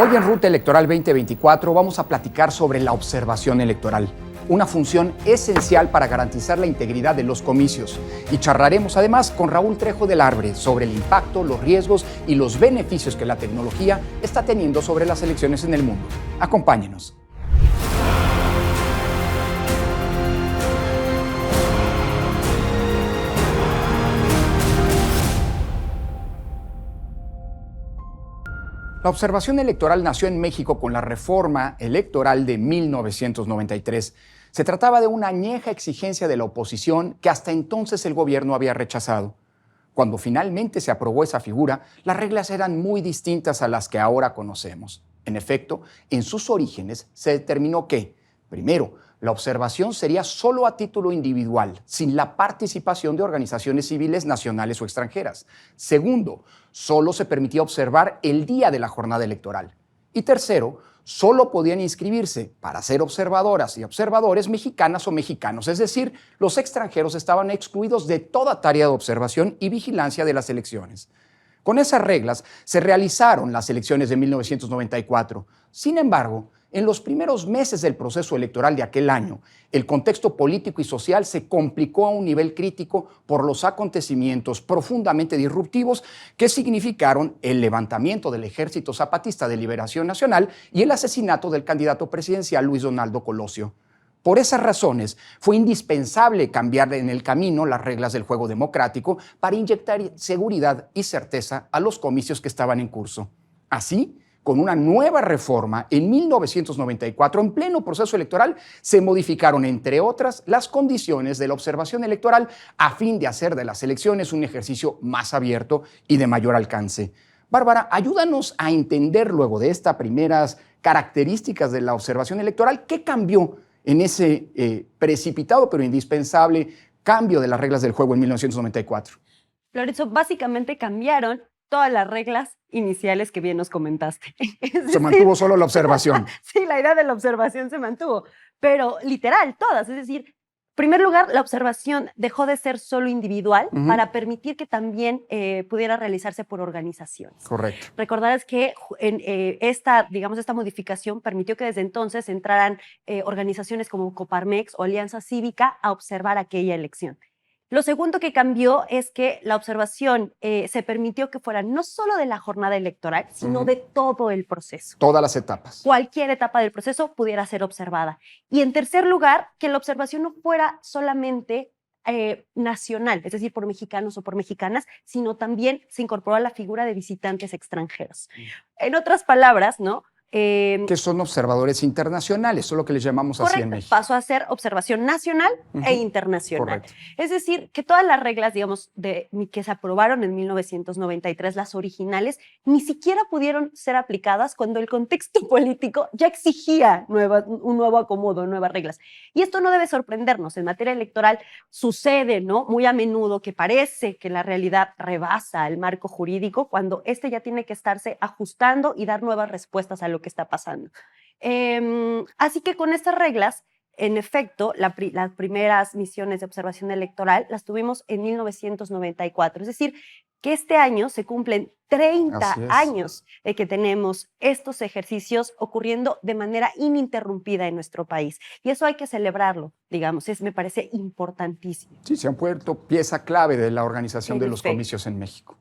Hoy en Ruta Electoral 2024 vamos a platicar sobre la observación electoral, una función esencial para garantizar la integridad de los comicios. Y charlaremos además con Raúl Trejo del Arbre sobre el impacto, los riesgos y los beneficios que la tecnología está teniendo sobre las elecciones en el mundo. Acompáñenos. La observación electoral nació en México con la reforma electoral de 1993. Se trataba de una añeja exigencia de la oposición que hasta entonces el gobierno había rechazado. Cuando finalmente se aprobó esa figura, las reglas eran muy distintas a las que ahora conocemos. En efecto, en sus orígenes se determinó que, primero, la observación sería solo a título individual, sin la participación de organizaciones civiles nacionales o extranjeras. Segundo, solo se permitía observar el día de la jornada electoral. Y tercero, solo podían inscribirse para ser observadoras y observadores mexicanas o mexicanos, es decir, los extranjeros estaban excluidos de toda tarea de observación y vigilancia de las elecciones. Con esas reglas se realizaron las elecciones de 1994. Sin embargo, en los primeros meses del proceso electoral de aquel año, el contexto político y social se complicó a un nivel crítico por los acontecimientos profundamente disruptivos que significaron el levantamiento del Ejército Zapatista de Liberación Nacional y el asesinato del candidato presidencial Luis Donaldo Colosio. Por esas razones, fue indispensable cambiar en el camino las reglas del juego democrático para inyectar seguridad y certeza a los comicios que estaban en curso. Así, con una nueva reforma, en 1994, en pleno proceso electoral, se modificaron, entre otras, las condiciones de la observación electoral a fin de hacer de las elecciones un ejercicio más abierto y de mayor alcance. Bárbara, ayúdanos a entender luego de estas primeras características de la observación electoral, ¿qué cambió en ese precipitado pero indispensable cambio de las reglas del juego en 1994? Lorenzo, básicamente cambiaron todas las reglas iniciales que bien nos comentaste. Se mantuvo solo la observación. Sí, la idea de la observación se mantuvo, pero literal, todas. Es decir, en primer lugar, la observación dejó de ser solo individual para permitir que también pudiera realizarse por organizaciones. Correcto. Recordarás que esta modificación permitió que desde entonces entraran organizaciones como Coparmex o Alianza Cívica a observar aquella elección. Lo segundo que cambió es que la observación se permitió que fuera no solo de la jornada electoral, sino de todo el proceso. Todas las etapas. Cualquier etapa del proceso pudiera ser observada. Y en tercer lugar, que la observación no fuera solamente nacional, es decir, por mexicanos o por mexicanas, sino también se incorporó a la figura de visitantes extranjeros. En otras palabras, ¿no? Que son observadores internacionales, eso es lo que les llamamos así en México. Pasó a ser observación nacional e internacional. Correcto. Es decir, que todas las reglas, digamos, que se aprobaron en 1993, las originales, ni siquiera pudieron ser aplicadas cuando el contexto político ya exigía un nuevo acomodo, nuevas reglas. Y esto no debe sorprendernos. En materia electoral sucede, ¿no?, muy a menudo que parece que la realidad rebasa el marco jurídico cuando este ya tiene que estarse ajustando y dar nuevas respuestas a lo que está pasando. Así que con estas reglas, en efecto, las primeras misiones de observación electoral las tuvimos en 1994. Es decir, que este año se cumplen 30 años de que tenemos estos ejercicios ocurriendo de manera ininterrumpida en nuestro país. Y eso hay que celebrarlo, digamos, me parece importantísimo. Sí, se han vuelto pieza clave de la organización de los comicios en México.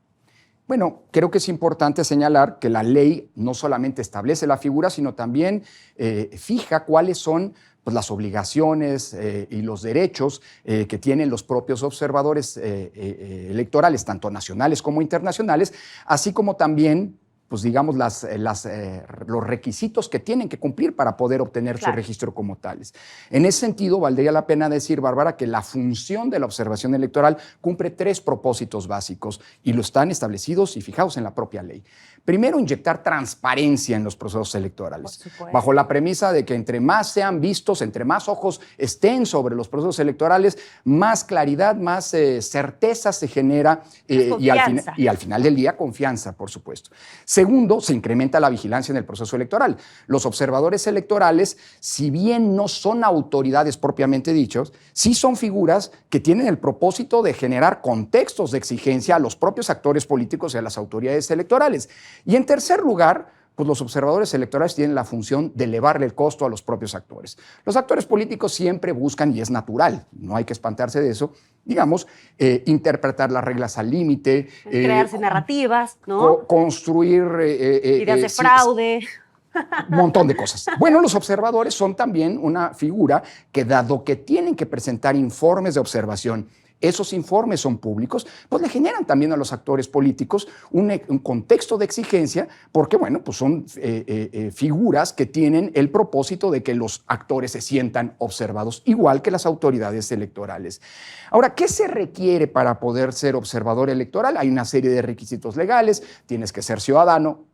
Bueno, creo que es importante señalar que la ley no solamente establece la figura, sino también fija cuáles son pues, las obligaciones y los derechos que tienen los propios observadores electorales, tanto nacionales como internacionales, así como también pues digamos, los requisitos que tienen que cumplir para poder obtener su registro como tales. En ese sentido, valdría la pena decir, Bárbara, que la función de la observación electoral cumple 3 propósitos básicos y lo están establecidos y fijados en la propia ley. Primero, inyectar transparencia en los procesos electorales, bajo la premisa de que entre más sean vistos, entre más ojos estén sobre los procesos electorales, más claridad, más certeza se genera y al final del día, confianza, por supuesto. Segundo, se incrementa la vigilancia en el proceso electoral. Los observadores electorales, si bien no son autoridades propiamente dichos, sí son figuras que tienen el propósito de generar contextos de exigencia a los propios actores políticos y a las autoridades electorales. Y en tercer lugar, pues los observadores electorales tienen la función de elevarle el costo a los propios actores. Los actores políticos siempre buscan, y es natural, no hay que espantarse de eso, digamos, interpretar las reglas al límite. Crearse narrativas, ¿no? Construir... ideas de fraude. Un montón de cosas. Bueno, los observadores son también una figura que, dado que tienen que presentar informes de observación, esos informes son públicos, pues le generan también a los actores políticos un contexto de exigencia, porque, bueno, pues son figuras que tienen el propósito de que los actores se sientan observados, igual que las autoridades electorales. Ahora, ¿qué se requiere para poder ser observador electoral? Hay una serie de requisitos legales, tienes que ser ciudadano,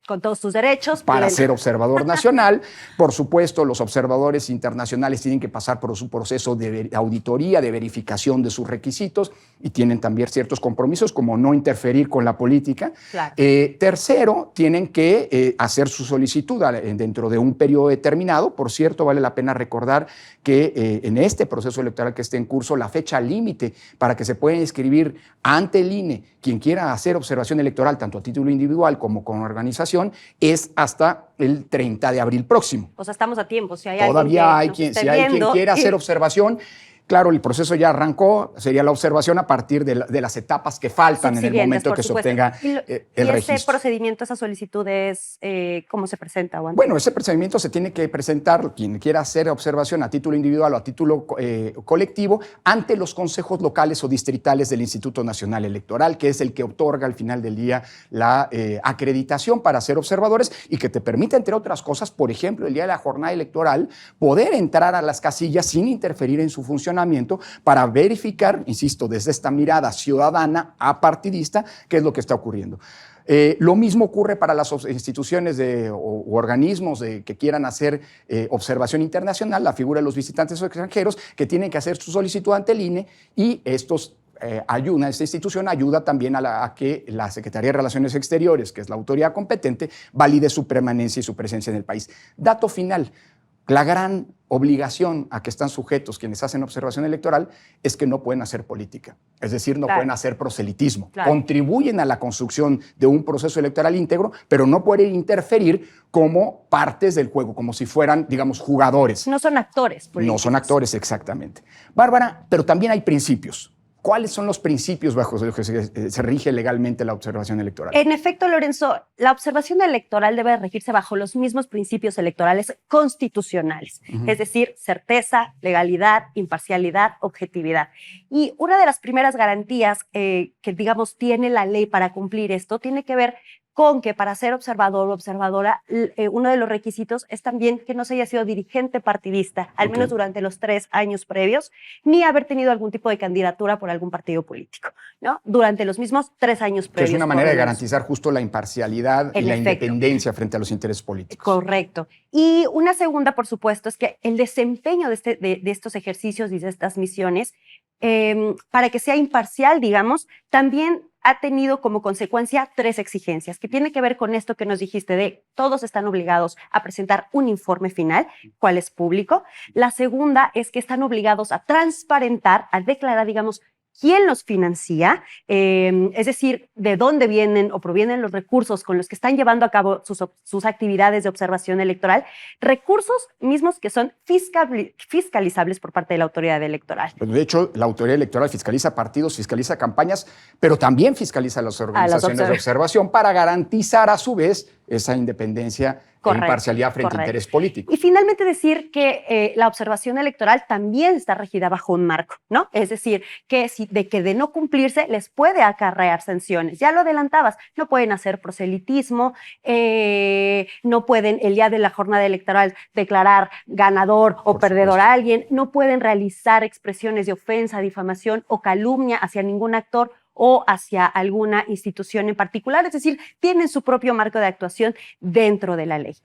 con todos tus derechos. Para ser observador nacional. Por supuesto, los observadores internacionales tienen que pasar por su proceso de auditoría, de verificación de sus requisitos y tienen también ciertos compromisos como no interferir con la política. Claro. Tercero, tienen que hacer su solicitud dentro de un periodo determinado. Por cierto, vale la pena recordar que en este proceso electoral que esté en curso, la fecha límite para que se pueda inscribir ante el INE quien quiera hacer observación electoral, tanto a título individual como con organización, es hasta el 30 de abril próximo. O sea, estamos a tiempo. Si hay Todavía hay alguien quien, si hay quien quiera hacer observación. Claro, el proceso ya arrancó, sería la observación a partir de las etapas que faltan en el momento que se obtenga el registro. ¿Ese procedimiento, esa solicitud es cómo se presenta? Bueno, ese procedimiento se tiene que presentar, quien quiera hacer observación a título individual o a título colectivo, ante los consejos locales o distritales del Instituto Nacional Electoral, que es el que otorga al final del día la acreditación para ser observadores y que te permite, entre otras cosas, por ejemplo, el día de la jornada electoral, poder entrar a las casillas sin interferir en su funcionamiento para verificar, insisto, desde esta mirada ciudadana apartidista, qué es lo que está ocurriendo. Lo mismo ocurre para las instituciones o organismos que quieran hacer observación internacional, la figura de los visitantes extranjeros que tienen que hacer su solicitud ante el INE y estos esta institución ayuda también a que la Secretaría de Relaciones Exteriores, que es la autoridad competente, valide su permanencia y su presencia en el país. Dato final. La gran obligación a que están sujetos quienes hacen observación electoral es que no pueden hacer política, es decir, no pueden hacer proselitismo. Contribuyen a la construcción de un proceso electoral íntegro, pero no pueden interferir como partes del juego, como si fueran, digamos, jugadores. No son actores políticos. No son actores, exactamente. Bárbara, pero también hay principios. ¿Cuáles son los principios bajo los que se rige legalmente la observación electoral? En efecto, Lorenzo, la observación electoral debe regirse bajo los mismos principios electorales constitucionales, es decir, certeza, legalidad, imparcialidad, objetividad. Y una de las primeras garantías que, digamos, tiene la ley para cumplir esto tiene que ver con que para ser observador o observadora, uno de los requisitos es también que no se haya sido dirigente partidista, al menos durante los 3 años previos, ni haber tenido algún tipo de candidatura por algún partido político, ¿no? Durante los mismos 3 años previos. Que es una manera de garantizar justo la imparcialidad y la independencia frente a los intereses políticos. Correcto. Y una segunda, por supuesto, es que el desempeño de estos ejercicios y de estas misiones, para que sea imparcial, digamos, también ha tenido como consecuencia 3 exigencias, que tiene que ver con esto que nos dijiste de todos están obligados a presentar un informe final, cual es público. La segunda es que están obligados a transparentar, a declarar, digamos, quién los financia, es decir, de dónde vienen o provienen los recursos con los que están llevando a cabo sus actividades de observación electoral, recursos mismos que son fiscalizables por parte de la autoridad electoral. De hecho, la autoridad electoral fiscaliza partidos, fiscaliza campañas, pero también fiscaliza a las organizaciones de observación para garantizar a su vez esa independencia e imparcialidad frente a interés político. Y finalmente decir que la observación electoral también está regida bajo un marco, ¿no? Es decir, que de no cumplirse les puede acarrear sanciones. Ya lo adelantabas, no pueden hacer proselitismo, no pueden el día de la jornada electoral declarar ganador o perdedor a alguien, no pueden realizar expresiones de ofensa, difamación o calumnia hacia ningún actor o hacia alguna institución en particular, es decir, tienen su propio marco de actuación dentro de la ley.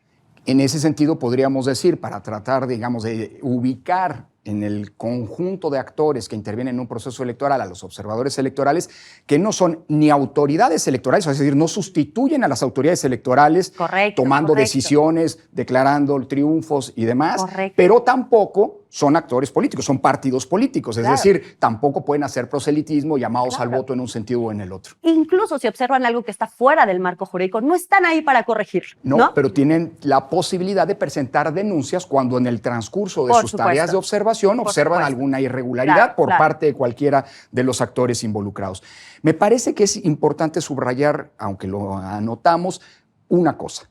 En ese sentido, podríamos decir, para tratar, digamos, de ubicar en el conjunto de actores que intervienen en un proceso electoral a los observadores electorales, que no son ni autoridades electorales, es decir, no sustituyen a las autoridades electorales tomando decisiones, declarando triunfos y demás, pero tampoco son actores políticos, son partidos políticos, es Claro. decir, tampoco pueden hacer proselitismo, llamados al Claro. voto en un sentido o en el otro. Incluso si observan algo que está fuera del marco jurídico, no están ahí para corregirlo, ¿no? Pero tienen la posibilidad de presentar denuncias cuando en el transcurso de Por sus supuesto. tareas de observación Por observan supuesto. alguna irregularidad Claro, por claro. parte de cualquiera de los actores involucrados. Me parece que es importante subrayar, aunque lo anotamos, una cosa.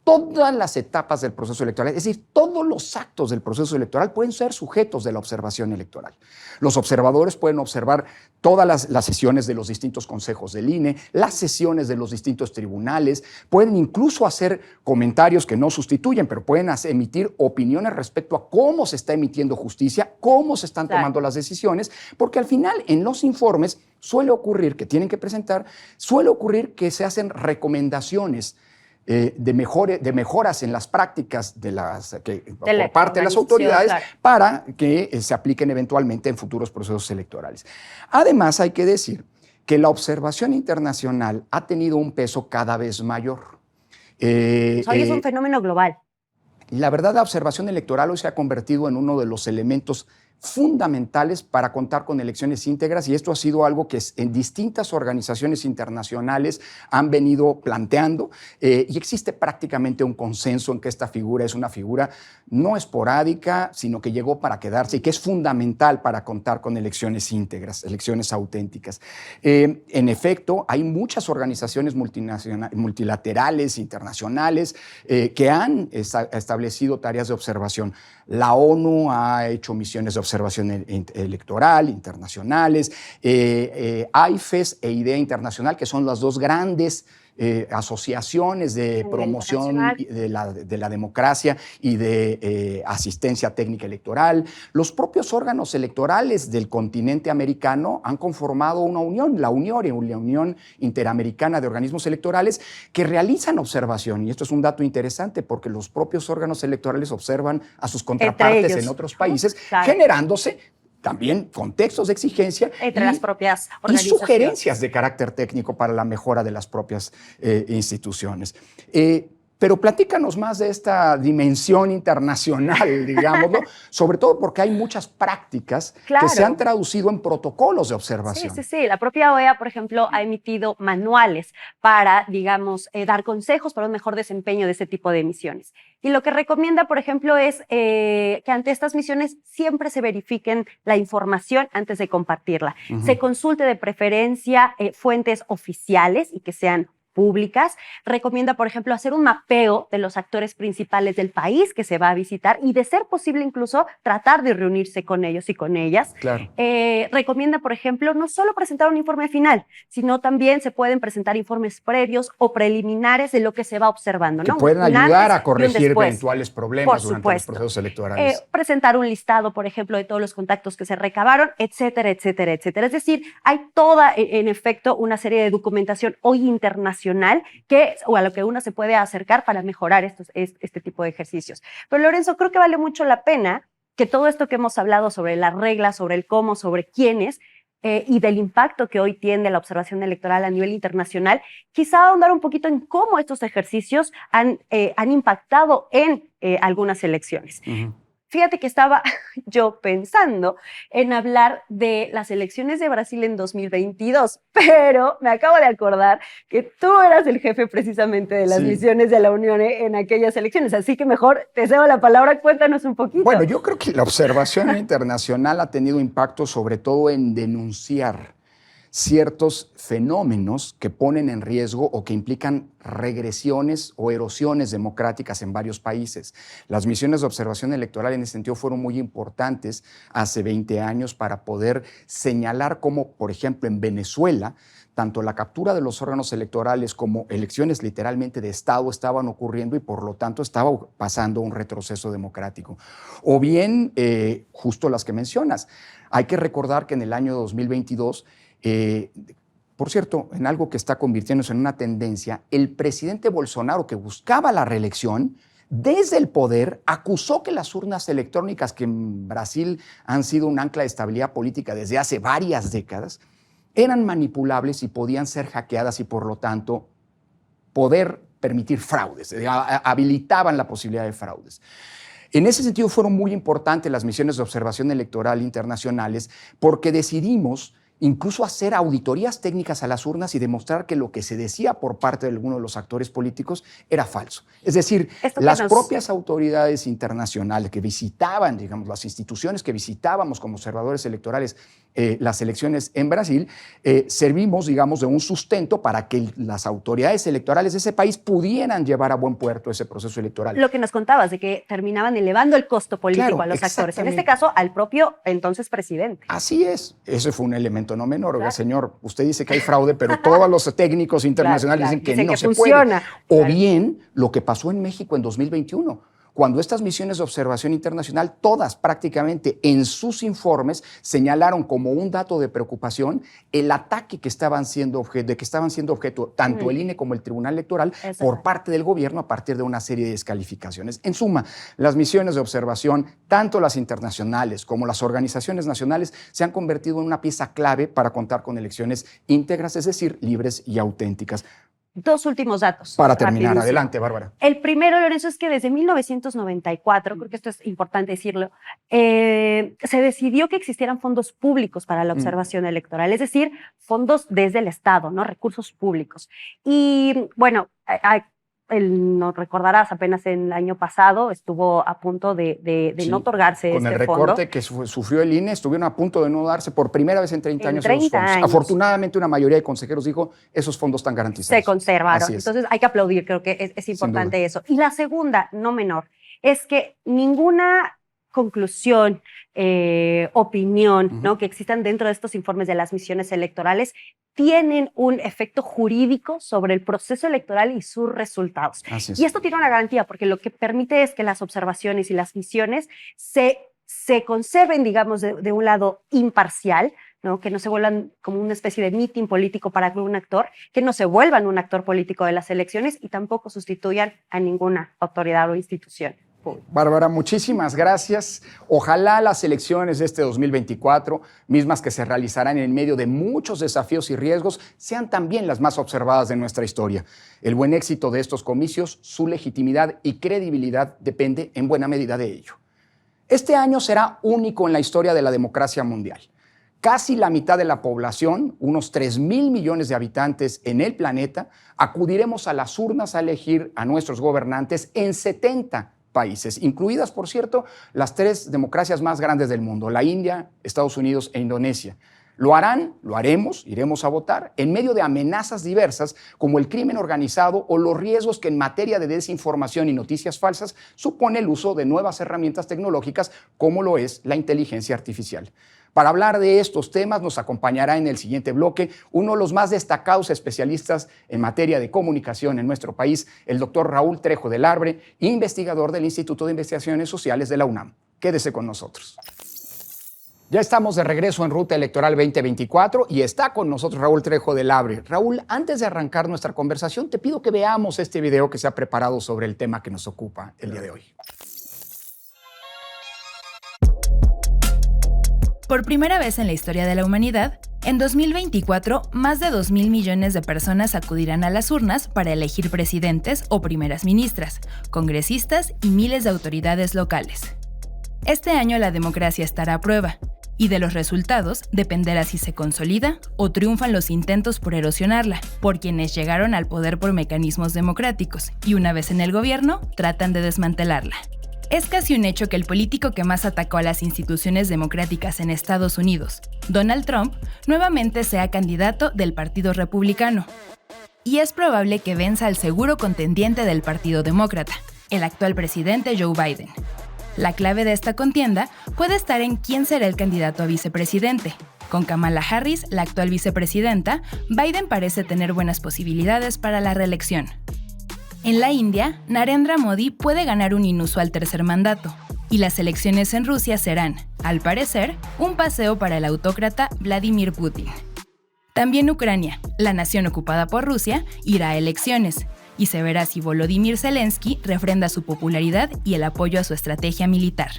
Todas las etapas del proceso electoral, es decir, todos los actos del proceso electoral pueden ser sujetos de la observación electoral. Los observadores pueden observar todas las sesiones de los distintos consejos del INE, las sesiones de los distintos tribunales, pueden incluso hacer comentarios que no sustituyen, pero pueden emitir opiniones respecto a cómo se está emitiendo justicia, cómo se están tomando las decisiones, porque al final en los informes suele ocurrir que tienen que presentar, suele ocurrir que se hacen recomendaciones de mejoras en las prácticas por parte de las autoridades, claro, para que se apliquen eventualmente en futuros procesos electorales. Además, hay que decir que la observación internacional ha tenido un peso cada vez mayor. Hoy es un fenómeno global. La verdad, la observación electoral hoy se ha convertido en uno de los elementos fundamentales para contar con elecciones íntegras, y esto ha sido algo que en distintas organizaciones internacionales han venido planteando, y existe prácticamente un consenso en que esta figura es una figura no esporádica, sino que llegó para quedarse y que es fundamental para contar con elecciones íntegras, elecciones auténticas. En efecto, hay muchas organizaciones multilaterales, internacionales, que han establecido tareas de observación. La ONU ha hecho misiones de observación electoral internacionales, AIFES e IDEA Internacional, que son las dos grandes asociaciones de promoción de la democracia y de asistencia técnica electoral. Los propios órganos electorales del continente americano han conformado una unión, la Unión Interamericana de Organismos Electorales, que realizan observación. Y esto es un dato interesante porque los propios órganos electorales observan a sus contrapartes en otros países, claro, generándose también contextos de exigencia entre las propias y organizaciones. sugerencias de carácter técnico para la mejora de las propias instituciones. Pero platícanos más de esta dimensión internacional, digámoslo, sobre todo porque hay muchas prácticas que se han traducido en protocolos de observación. Sí. La propia OEA, por ejemplo, ha emitido manuales para, digamos, dar consejos para un mejor desempeño de este tipo de misiones. Y lo que recomienda, por ejemplo, es que ante estas misiones siempre se verifiquen la información antes de compartirla. Se consulte de preferencia fuentes oficiales y que sean públicas. Recomienda, por ejemplo, hacer un mapeo de los actores principales del país que se va a visitar y, de ser posible, incluso tratar de reunirse con ellos y con ellas. Claro. Recomienda, por ejemplo, no solo presentar un informe final, sino también se pueden presentar informes previos o preliminares de lo que se va observando, que ¿no? pueden ayudar a corregir eventuales problemas durante los procesos electorales. Presentar un listado, por ejemplo, de todos los contactos que se recabaron, etcétera, etcétera, etcétera. Es decir, hay toda, en efecto, una serie de documentación hoy internacional o a lo que uno se puede acercar para mejorar este tipo de ejercicios. Pero, Lorenzo, creo que vale mucho la pena que todo esto que hemos hablado sobre las reglas, sobre el cómo, sobre quiénes, y del impacto que hoy tiene la observación electoral a nivel internacional, quizá ahondar un poquito en cómo estos ejercicios han impactado en algunas elecciones. Fíjate que estaba yo pensando en hablar de las elecciones de Brasil en 2022, pero me acabo de acordar que tú eras el jefe precisamente de las misiones de la Unión en aquellas elecciones, así que mejor te cedo la palabra, cuéntanos un poquito. Bueno, yo creo que la observación internacional ha tenido impacto sobre todo en denunciar ciertos fenómenos que ponen en riesgo o que implican regresiones o erosiones democráticas en varios países. Las misiones de observación electoral en ese sentido fueron muy importantes hace 20 años para poder señalar cómo, por ejemplo, en Venezuela, tanto la captura de los órganos electorales como elecciones literalmente de Estado estaban ocurriendo y por lo tanto estaba pasando un retroceso democrático. O bien, justo las que mencionas, hay que recordar que en el año 2022, por cierto, en algo que está convirtiéndose en una tendencia, el presidente Bolsonaro, que buscaba la reelección, desde el poder acusó que las urnas electrónicas, que en Brasil han sido un ancla de estabilidad política desde hace varias décadas, eran manipulables y podían ser hackeadas y, por lo tanto, poder permitir fraudes, habilitaban la posibilidad de fraudes. En ese sentido fueron muy importantes las misiones de observación electoral internacionales porque decidimos incluso hacer auditorías técnicas a las urnas y demostrar que lo que se decía por parte de algunos de los actores políticos era falso. Es decir, las propias autoridades internacionales que visitaban, digamos, las instituciones que visitábamos como observadores electorales las elecciones en Brasil, servimos, digamos, de un sustento para que las autoridades electorales de ese país pudieran llevar a buen puerto ese proceso electoral. Lo que nos contabas, de que terminaban elevando el costo político a los actores, en este caso al propio entonces presidente. Así es, ese fue un elemento no menor. Oiga, señor, usted dice que hay fraude, pero todos los técnicos internacionales dicen que no se funciona. O bien lo que pasó en México en 2021, cuando estas misiones de observación internacional, todas prácticamente en sus informes señalaron como un dato de preocupación el ataque que estaban siendo objeto tanto el INE como el Tribunal Electoral por parte del gobierno a partir de una serie de descalificaciones. En suma, las misiones de observación, tanto las internacionales como las organizaciones nacionales, se han convertido en una pieza clave para contar con elecciones íntegras, es decir, libres y auténticas. Dos últimos datos. Para terminar, adelante, Bárbara. El primero, Lorenzo, es que desde 1994, creo que esto es importante decirlo, se decidió que existieran fondos públicos para la observación electoral, es decir, fondos desde el Estado, ¿no? Recursos públicos. Y bueno, no recordarás, apenas el año pasado estuvo a punto de no otorgarse con el recorte que sufrió el INE, estuvieron a punto de no darse por primera vez en 30 años esos fondos. Afortunadamente, una mayoría de consejeros dijo, esos fondos están garantizados. Se conservaron. Entonces, hay que aplaudir, creo que es importante eso. Y la segunda, no menor, es que ninguna conclusión, opinión, ¿no? que existan dentro de estos informes de las misiones electorales tienen un efecto jurídico sobre el proceso electoral y sus resultados. Y esto tiene una garantía porque lo que permite es que las observaciones y las misiones se conserven, digamos, de un lado imparcial, ¿no? Que no se vuelvan como una especie de meeting político para algún actor, que no se vuelvan un actor político de las elecciones y tampoco sustituyan a ninguna autoridad o institución. Bárbara, muchísimas gracias. Ojalá las elecciones de este 2024, mismas que se realizarán en medio de muchos desafíos y riesgos, sean también las más observadas de nuestra historia. El buen éxito de estos comicios, su legitimidad y credibilidad depende en buena medida de ello. Este año será único en la historia de la democracia mundial. Casi la mitad de la población, unos 3.000 millones de habitantes en el planeta, acudiremos a las urnas a elegir a nuestros gobernantes en 70 países, incluidas, por cierto, las 3 democracias más grandes del mundo, la India, Estados Unidos e Indonesia. Lo harán, lo haremos, iremos a votar, en medio de amenazas diversas como el crimen organizado o los riesgos que en materia de desinformación y noticias falsas supone el uso de nuevas herramientas tecnológicas como lo es la inteligencia artificial. Para hablar de estos temas nos acompañará en el siguiente bloque uno de los más destacados especialistas en materia de comunicación en nuestro país, el doctor Raúl Trejo del Arbre, investigador del Instituto de Investigaciones Sociales de la UNAM. Quédese con nosotros. Ya estamos de regreso en Ruta Electoral 2024 y está con nosotros Raúl Trejo del Arbre. Raúl, antes de arrancar nuestra conversación, te pido que veamos este video que se ha preparado sobre el tema que nos ocupa el día de hoy. Por primera vez en la historia de la humanidad, en 2024, más de 2.000 millones de personas acudirán a las urnas para elegir presidentes o primeras ministras, congresistas y miles de autoridades locales. Este año la democracia estará a prueba, y de los resultados dependerá si se consolida o triunfan los intentos por erosionarla, por quienes llegaron al poder por mecanismos democráticos y una vez en el gobierno, tratan de desmantelarla. Es casi un hecho que el político que más atacó a las instituciones democráticas en Estados Unidos, Donald Trump, nuevamente sea candidato del Partido Republicano. Y es probable que venza al seguro contendiente del Partido Demócrata, el actual presidente Joe Biden. La clave de esta contienda puede estar en quién será el candidato a vicepresidente. Con Kamala Harris, la actual vicepresidenta, Biden parece tener buenas posibilidades para la reelección. En la India, Narendra Modi puede ganar un inusual tercer mandato, y las elecciones en Rusia serán, al parecer, un paseo para el autócrata Vladimir Putin. También Ucrania, la nación ocupada por Rusia, irá a elecciones, y se verá si Volodymyr Zelensky refrenda su popularidad y el apoyo a su estrategia militar.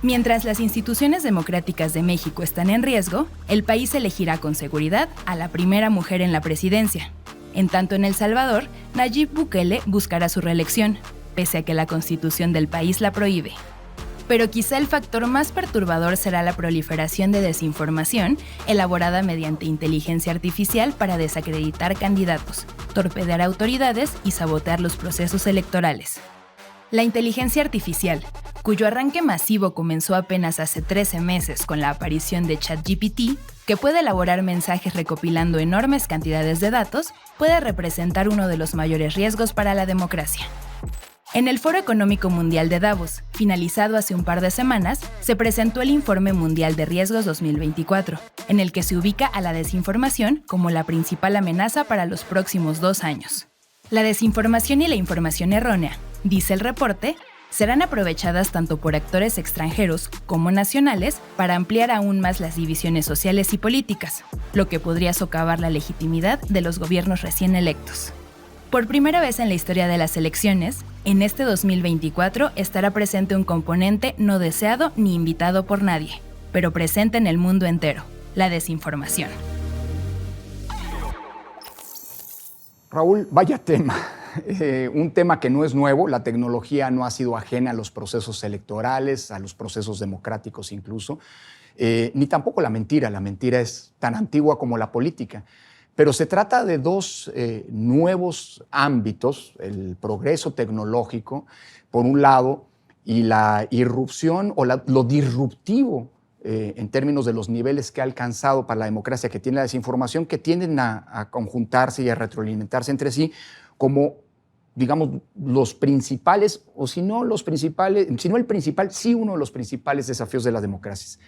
Mientras las instituciones democráticas de México están en riesgo, el país elegirá con seguridad a la primera mujer en la presidencia. En tanto, en El Salvador, Nayib Bukele buscará su reelección. pese a que la Constitución del país la prohíbe. Pero quizá el factor más perturbador será la proliferación de desinformación elaborada mediante inteligencia artificial para desacreditar candidatos, torpedear autoridades y sabotear los procesos electorales. La inteligencia artificial, cuyo arranque masivo comenzó apenas hace 13 meses con la aparición de ChatGPT, que puede elaborar mensajes recopilando enormes cantidades de datos, puede representar uno de los mayores riesgos para la democracia. En el Foro Económico Mundial de Davos, finalizado hace un par de semanas, se presentó el Informe Mundial de Riesgos 2024, en el que se ubica a la desinformación como la principal amenaza para los próximos 2 años. La desinformación y la información errónea, dice el reporte, serán aprovechadas tanto por actores extranjeros como nacionales para ampliar aún más las divisiones sociales y políticas, lo que podría socavar la legitimidad de los gobiernos recién electos. Por primera vez en la historia de las elecciones, en este 2024 estará presente un componente no deseado ni invitado por nadie, pero presente en el mundo entero, la desinformación. Raúl, vaya tema. Un tema que no es nuevo. La tecnología no ha sido ajena a los procesos electorales, a los procesos democráticos incluso, ni tampoco la mentira. La mentira es tan antigua como la política. Pero se trata de dos nuevos ámbitos, el progreso tecnológico, por un lado, y la irrupción o lo disruptivo en términos de los niveles que ha alcanzado para la democracia que tiene la desinformación, que tienden a conjuntarse y a retroalimentarse entre sí como, digamos, los principales, o si no los principales, si no el principal, sí uno de los principales desafíos de las democracias.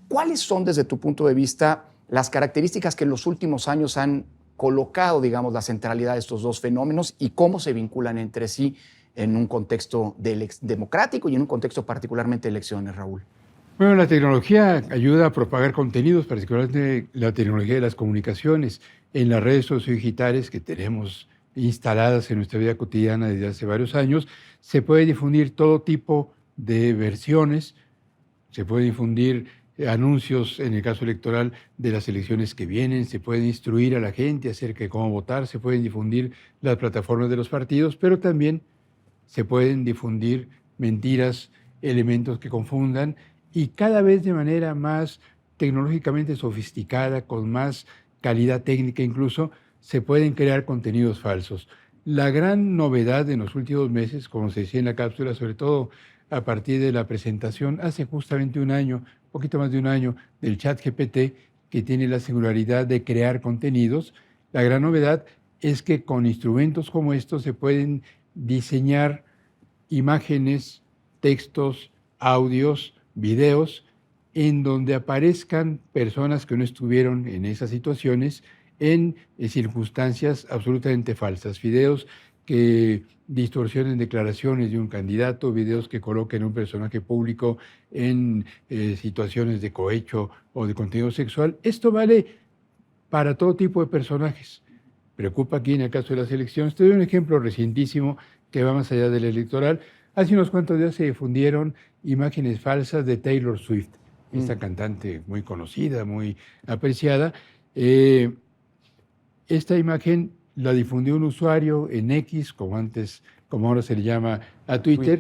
¿Cuáles son, desde tu punto de vista, las características que en los últimos años han colocado, digamos, la centralidad de estos dos fenómenos y cómo se vinculan entre sí en un contexto democrático y en un contexto particularmente de elecciones, Raúl? Bueno, la tecnología ayuda a propagar contenidos, particularmente la tecnología de las comunicaciones en las redes sociodigitales que tenemos instaladas en nuestra vida cotidiana desde hace varios años. Se puede difundir todo tipo de versiones, se puede difundir anuncios en el caso electoral de las elecciones que vienen, se puede instruir a la gente acerca de cómo votar, se pueden difundir las plataformas de los partidos, pero también se pueden difundir mentiras, elementos que confundan y cada vez de manera más tecnológicamente sofisticada, con más calidad técnica incluso, se pueden crear contenidos falsos. La gran novedad en los últimos meses, como se decía en la cápsula, sobre todo a partir de la presentación hace justamente un año, poquito más de un año, del ChatGPT, que tiene la singularidad de crear contenidos. La gran novedad es que con instrumentos como estos se pueden diseñar imágenes, textos, audios, videos, en donde aparezcan personas que no estuvieron en esas situaciones en circunstancias absolutamente falsas. Videos que distorsionen declaraciones de un candidato, videos que coloquen a un personaje público en situaciones de cohecho o de contenido sexual. Esto vale para todo tipo de personajes. Preocupa aquí en el caso de las elecciones. Te doy un ejemplo recientísimo que va más allá del electoral. Hace unos cuantos días se difundieron imágenes falsas de Taylor Swift, esta cantante muy conocida, muy apreciada. Esta imagen la difundió un usuario en X, como ahora se le llama a Twitter,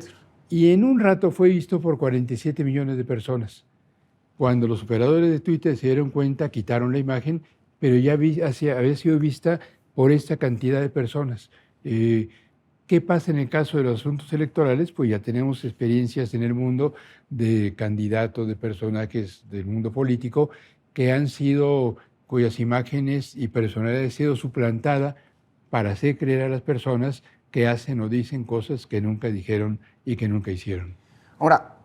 y en un rato fue visto por 47 millones de personas. Cuando los operadores de Twitter se dieron cuenta, quitaron la imagen, pero ya había sido vista por esta cantidad de personas. ¿Qué pasa en el caso de los asuntos electorales? Pues ya tenemos experiencias en el mundo de candidatos, de personajes del mundo político cuyas imágenes y personalidad han sido suplantada para hacer creer a las personas que hacen o dicen cosas que nunca dijeron y que nunca hicieron. Ahora,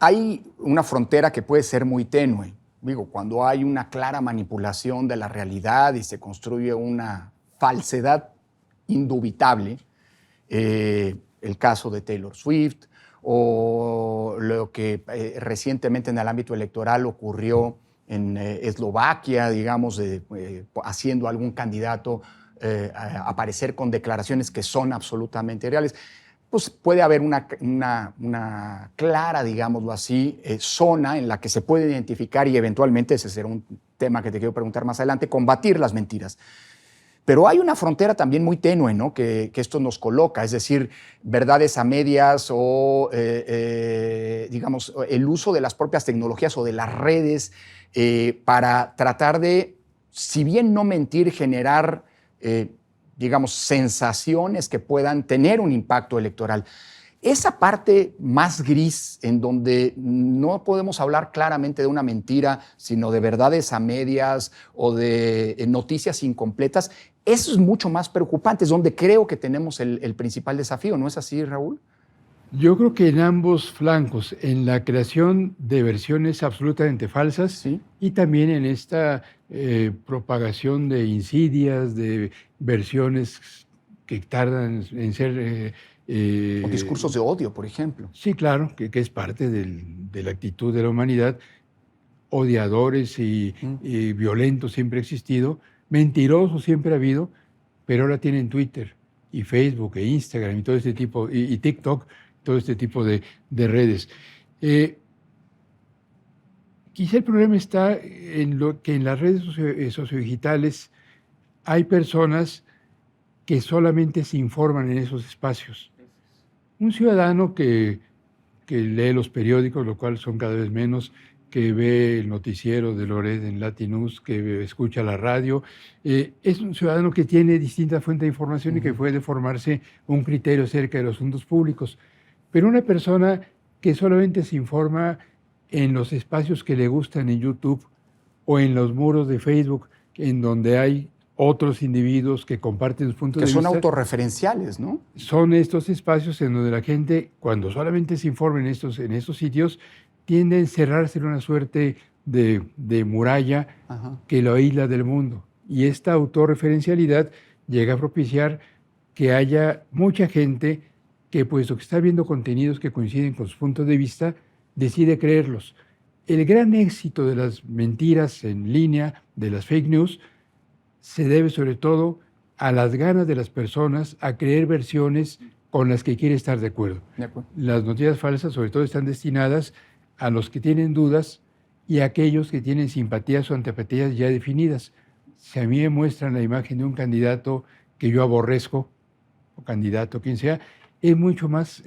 hay una frontera que puede ser muy tenue. Digo, cuando hay una clara manipulación de la realidad y se construye una falsedad indubitable, el caso de Taylor Swift o lo que recientemente en el ámbito electoral ocurrió en Eslovaquia, digamos, haciendo algún candidato aparecer con declaraciones que son absolutamente reales, pues puede haber una clara, digámoslo así, zona en la que se puede identificar y eventualmente, ese será un tema que te quiero preguntar más adelante, combatir las mentiras. Pero hay una frontera también muy tenue, ¿no? que esto nos coloca, es decir, verdades a medias o, digamos, el uso de las propias tecnologías o de las redes para tratar de, si bien no mentir, generar, digamos, sensaciones que puedan tener un impacto electoral. Esa parte más gris en donde no podemos hablar claramente de una mentira, sino de verdades a medias o de noticias incompletas, eso es mucho más preocupante, es donde creo que tenemos el principal desafío, ¿no es así, Raúl? Yo creo que en ambos flancos, en la creación de versiones absolutamente falsas, Sí. y también en esta propagación de insidias, de versiones que tardan en ser... O discursos de odio, por ejemplo. Sí, claro, que es parte de la actitud de la humanidad. Odiadores y violentos siempre ha existido, mentirosos siempre ha habido, pero ahora tienen Twitter y Facebook e Instagram y todo este tipo, y TikTok, todo este tipo de redes. Quizá el problema está en lo que en las redes sociodigitales hay personas que solamente se informan en esos espacios. Un ciudadano que lee los periódicos, lo cual son cada vez menos, que ve el noticiero de Loret en Latinus, que escucha la radio, es un ciudadano que tiene distintas fuentes de información y que puede formarse un criterio acerca de los asuntos públicos. Pero una persona que solamente se informa en los espacios que le gustan en YouTube o en los muros de Facebook, en donde hay otros individuos que comparten sus puntos de vista. Que son autorreferenciales, ¿no? Son estos espacios en donde la gente, cuando solamente se informa en estos sitios, tiende a encerrarse en una suerte de muralla que lo aísla del mundo. Y esta autorreferencialidad llega a propiciar que haya mucha gente que, puesto que está viendo contenidos que coinciden con sus puntos de vista, decide creerlos. El gran éxito de las mentiras en línea, de las fake news, se debe sobre todo a las ganas de las personas a creer versiones con las que quiere estar de acuerdo. Las noticias falsas sobre todo están destinadas a los que tienen dudas y a aquellos que tienen simpatías o antipatías ya definidas. Si a mí me muestran la imagen de un candidato que yo aborrezco, o candidato, quien sea, es mucho más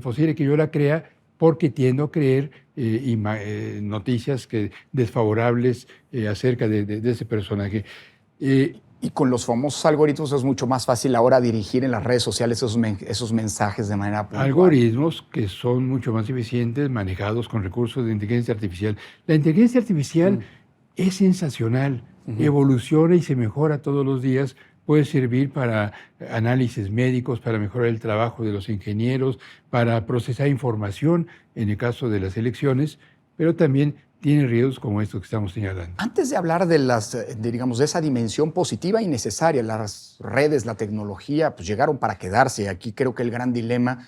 posible que yo la crea porque tiendo a creer noticias desfavorables acerca de ese personaje. Y con los famosos algoritmos es mucho más fácil ahora dirigir en las redes sociales esos mensajes de manera puntual. Algoritmos que son mucho más eficientes, manejados con recursos de inteligencia artificial. La inteligencia artificial es sensacional, evoluciona y se mejora todos los días. Puede servir para análisis médicos, para mejorar el trabajo de los ingenieros, para procesar información en el caso de las elecciones, pero también tiene riesgos como estos que estamos señalando. Antes de hablar de esa dimensión positiva y necesaria, las redes, la tecnología, pues llegaron para quedarse. Aquí creo que el gran dilema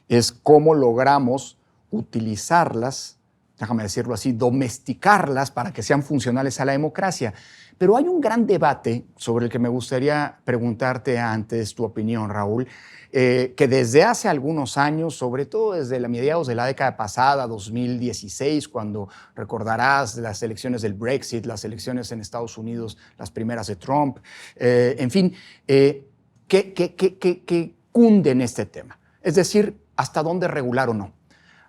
es cómo logramos utilizarlas, déjame decirlo así, domesticarlas para que sean funcionales a la democracia. Pero hay un gran debate sobre el que me gustaría preguntarte antes tu opinión, Raúl, que desde hace algunos años, sobre todo desde mediados de la década pasada, 2016, cuando recordarás las elecciones del Brexit, las elecciones en Estados Unidos, las primeras de Trump, en fin, que cunden este tema. Es decir, ¿hasta dónde regular o no?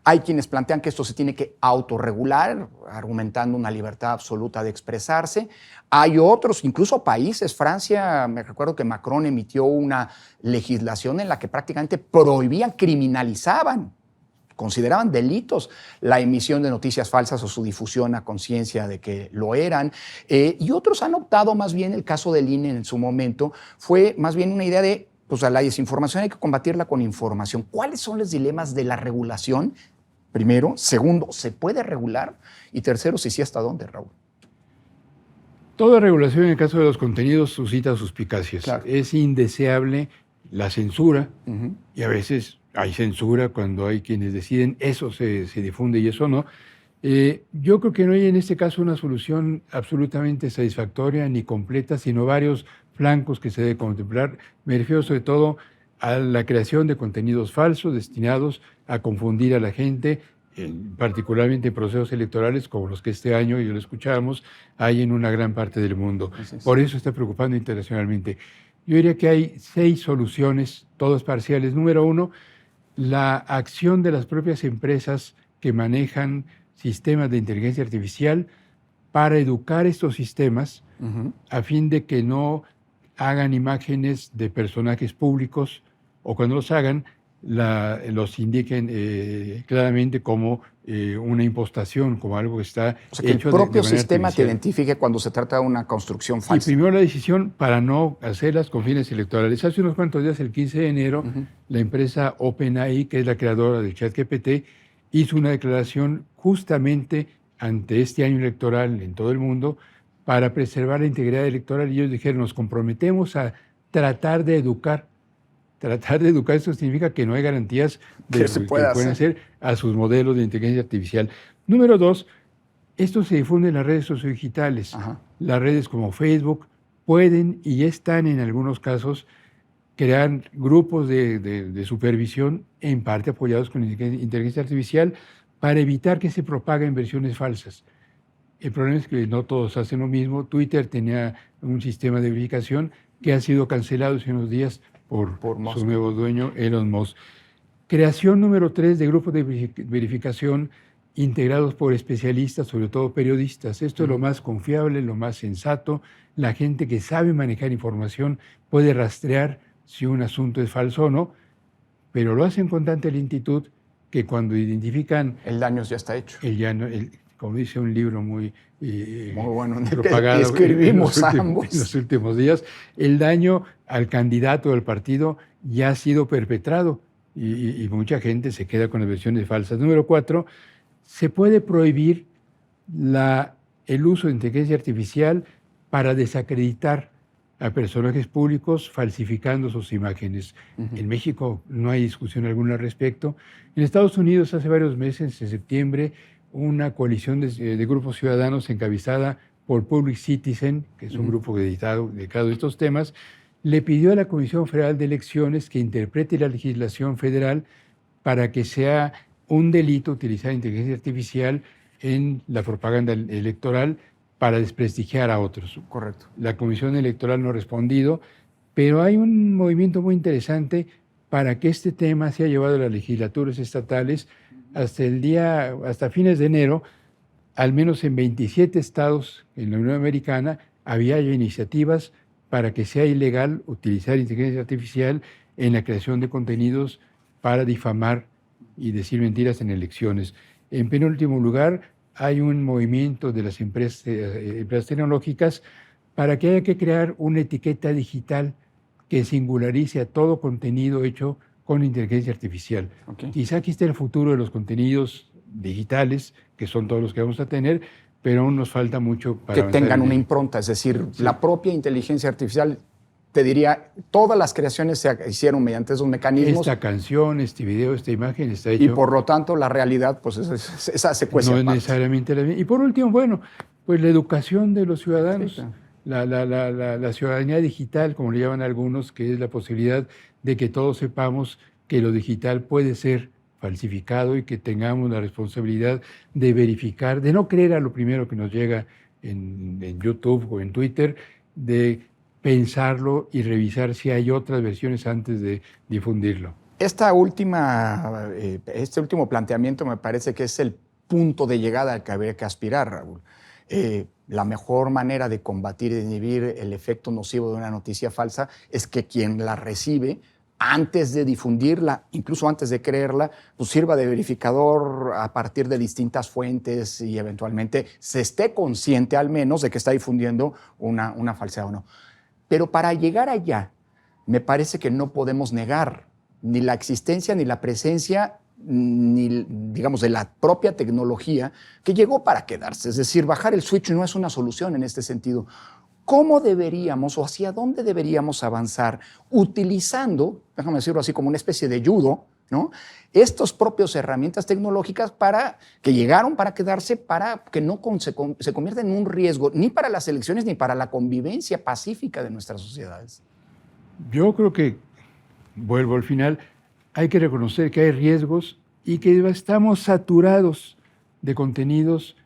Hay quienes plantean que esto se tiene que autorregular, argumentando una libertad absoluta de expresarse. Hay otros, incluso países, Francia, me recuerdo que Macron emitió una legislación en la que prácticamente prohibían, criminalizaban, consideraban delitos la emisión de noticias falsas o su difusión a conciencia de que lo eran. Y otros han optado más bien, el caso del INE en su momento, fue más bien una idea de, pues a la desinformación hay que combatirla con información. ¿Cuáles son los dilemas de la regulación? Primero. Segundo, ¿se puede regular? Y tercero, si sí, ¿hasta dónde, Raúl? Toda regulación en el caso de los contenidos suscita suspicacias. Claro. Es indeseable la censura, y a veces hay censura cuando hay quienes deciden eso se difunde y eso no. Yo creo que no hay en este caso una solución absolutamente satisfactoria ni completa, sino varios flancos que se debe contemplar. Me refiero sobre todo a la creación de contenidos falsos destinados a confundir a la gente, particularmente en procesos electorales como los que este año, y lo escuchamos, hay en una gran parte del mundo. Por eso está preocupando internacionalmente. Yo diría que hay 6 soluciones, todas parciales. Número 1, la acción de las propias empresas que manejan sistemas de inteligencia artificial para educar estos sistemas a fin de que no hagan imágenes de personajes públicos o cuando los hagan, los indiquen claramente como una impostación, como algo que está o sea, que hecho el propio de manera sistema te artificial. identifique cuando se trata de una construcción Y falsa. primero la decisión para no hacerlas con fines electorales. Hace unos cuantos días, el 15 de enero, la empresa OpenAI, que es la creadora del ChatGPT, hizo una declaración justamente ante este año electoral en todo el mundo para preservar la integridad electoral. Y ellos dijeron, nos comprometemos a tratar de educar. Tratar de educar, eso significa que no hay garantías de Que se pueda pueden hacer. hacer a sus modelos de inteligencia artificial. Número 2, esto se difunde en las redes sociodigitales. Ajá. Las redes como Facebook pueden y están en algunos casos crear grupos de supervisión, en parte apoyados con inteligencia artificial, para evitar que se propaguen versiones falsas. El problema es que no todos hacen lo mismo. Twitter tenía un sistema de verificación que ha sido cancelado hace unos días por Musk. su nuevo dueño, Elon Musk. Creación número 3 de grupos de verificación integrados por especialistas, sobre todo periodistas. Esto es lo más confiable, lo más sensato. La gente que sabe manejar información puede rastrear si un asunto es falso o no, pero lo hacen con tanta lentitud que cuando identifican El daño ya está hecho. como dice un libro muy bueno, propagado escribimos en ambos. los últimos días, el daño al candidato del partido ya ha sido perpetrado y mucha gente se queda con las versiones falsas. Número 4, se puede prohibir el uso de inteligencia artificial para desacreditar a personajes públicos falsificando sus imágenes. En México no hay discusión alguna al respecto. En Estados Unidos, hace varios meses, en septiembre, una coalición de grupos ciudadanos encabezada por Public Citizen, que es un grupo dedicado a estos temas, le pidió a la Comisión Federal de Elecciones que interprete la legislación federal para que sea un delito utilizar inteligencia artificial en la propaganda electoral para desprestigiar a otros. Correcto. La Comisión Electoral no ha respondido, pero hay un movimiento muy interesante para que este tema sea llevado a las legislaturas estatales hasta fines de enero. Al menos en 27 estados en la Unión Americana había ya iniciativas para que sea ilegal utilizar inteligencia artificial en la creación de contenidos para difamar y decir mentiras en elecciones. En penúltimo lugar, hay un movimiento de las empresas tecnológicas para que haya que crear una etiqueta digital que singularice a todo contenido hecho con inteligencia artificial. Okay. Quizá aquí esté el futuro de los contenidos digitales, que son todos los que vamos a tener, pero aún nos falta mucho para que tengan una impronta, es decir, la propia inteligencia artificial, te diría, todas las creaciones se hicieron mediante esos mecanismos. Esta canción, este video, esta imagen está hecho. Y por lo tanto, la realidad, pues esa secuencia. No es necesariamente la misma. Y por último, bueno, pues la educación de los ciudadanos. Sí, claro. La ciudadanía digital, como le llaman algunos, que es la posibilidad de que todos sepamos que lo digital puede ser falsificado y que tengamos la responsabilidad de verificar, de no creer a lo primero que nos llega en YouTube o en Twitter, de pensarlo y revisar si hay otras versiones antes de difundirlo. Este último planteamiento me parece que es el punto de llegada al que habría que aspirar, Raúl. La mejor manera de combatir y de inhibir el efecto nocivo de una noticia falsa es que quien la recibe, antes de difundirla, incluso antes de creerla, pues sirva de verificador a partir de distintas fuentes y eventualmente se esté consciente al menos de que está difundiendo una falsedad o no. Pero para llegar allá, me parece que no podemos negar ni la existencia ni la presencia ni, digamos, de la propia tecnología que llegó para quedarse. Es decir, bajar el switch no es una solución en este sentido. ¿Cómo deberíamos o hacia dónde deberíamos avanzar utilizando, déjame decirlo así, como una especie de judo, ¿no? Estos propios herramientas tecnológicas que llegaron para quedarse, para que no se conviertan en un riesgo ni para las elecciones ni para la convivencia pacífica de nuestras sociedades? Yo creo que, vuelvo al final, hay que reconocer que hay riesgos y que estamos saturados de contenidos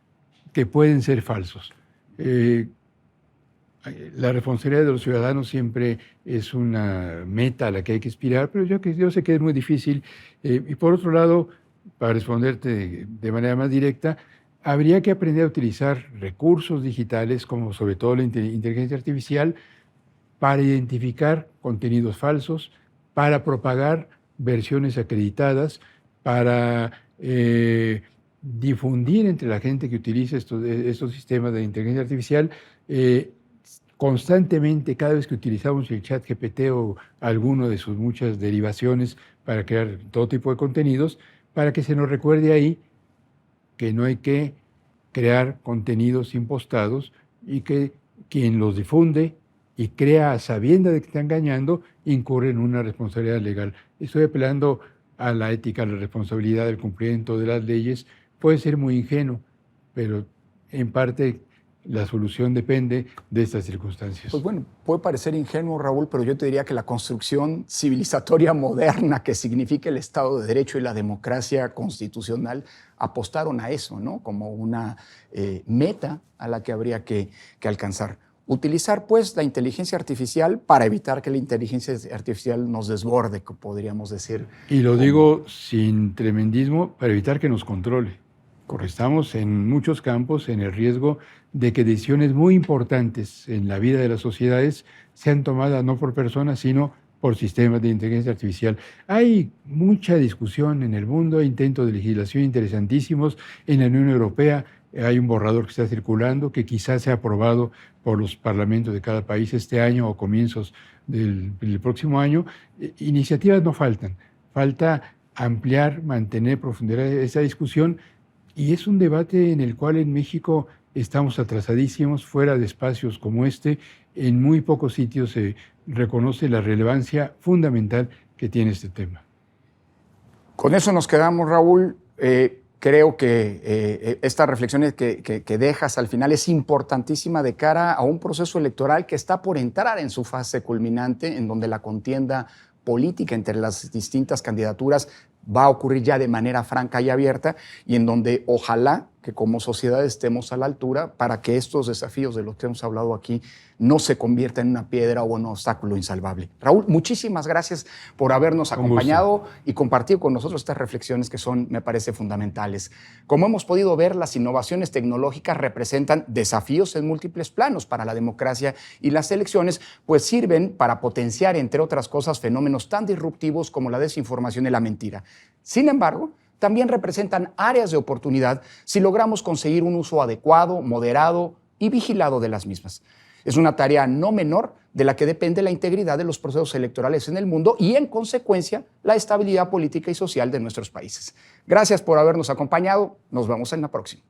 que pueden ser falsos. La responsabilidad de los ciudadanos siempre es una meta a la que hay que aspirar, pero yo sé que es muy difícil. Y por otro lado, para responderte de manera más directa, habría que aprender a utilizar recursos digitales, como sobre todo la inteligencia artificial, para identificar contenidos falsos, para propagar versiones acreditadas, para difundir entre la gente que utiliza estos sistemas de inteligencia artificial constantemente, cada vez que utilizamos el ChatGPT o alguno de sus muchas derivaciones para crear todo tipo de contenidos, para que se nos recuerde ahí que no hay que crear contenidos impostados y que quien los difunde y crea a sabienda de que está engañando incurre en una responsabilidad legal. Estoy apelando a la ética, a la responsabilidad del cumplimiento de las leyes. Puede ser muy ingenuo, pero en parte la solución depende de estas circunstancias. Pues bueno, puede parecer ingenuo, Raúl, pero yo te diría que la construcción civilizatoria moderna que significa el Estado de Derecho y la democracia constitucional apostaron a eso, ¿no? Como una meta a la que habría que alcanzar. Utilizar, pues, la inteligencia artificial para evitar que la inteligencia artificial nos desborde, podríamos decir. Y lo digo sin tremendismo, para evitar que nos controle. Estamos en muchos campos en el riesgo de que decisiones muy importantes en la vida de las sociedades sean tomadas no por personas, sino por sistemas de inteligencia artificial. Hay mucha discusión en el mundo, hay intentos de legislación interesantísimos. En la Unión Europea hay un borrador que está circulando que quizás sea aprobado por los parlamentos de cada país este año o comienzos del próximo año. Iniciativas no faltan, falta ampliar, mantener, profundizar esa discusión. Y es un debate en el cual en México estamos atrasadísimos, fuera de espacios como este. En muy pocos sitios se reconoce la relevancia fundamental que tiene este tema. Con eso nos quedamos, Raúl. Creo que esta reflexión que dejas al final es importantísima de cara a un proceso electoral que está por entrar en su fase culminante, en donde la contienda política entre las distintas candidaturas va a ocurrir ya de manera franca y abierta, y en donde ojalá que como sociedad estemos a la altura para que estos desafíos de los que hemos hablado aquí no se conviertan en una piedra o en un obstáculo insalvable. Raúl, muchísimas gracias por habernos acompañado y compartido con nosotros estas reflexiones que son, me parece, fundamentales. Como hemos podido ver, las innovaciones tecnológicas representan desafíos en múltiples planos para la democracia, y las elecciones pues sirven para potenciar, entre otras cosas, fenómenos tan disruptivos como la desinformación y la mentira. Sin embargo, también representan áreas de oportunidad si logramos conseguir un uso adecuado, moderado y vigilado de las mismas. Es una tarea no menor de la que depende la integridad de los procesos electorales en el mundo y, en consecuencia, la estabilidad política y social de nuestros países. Gracias por habernos acompañado. Nos vemos en la próxima.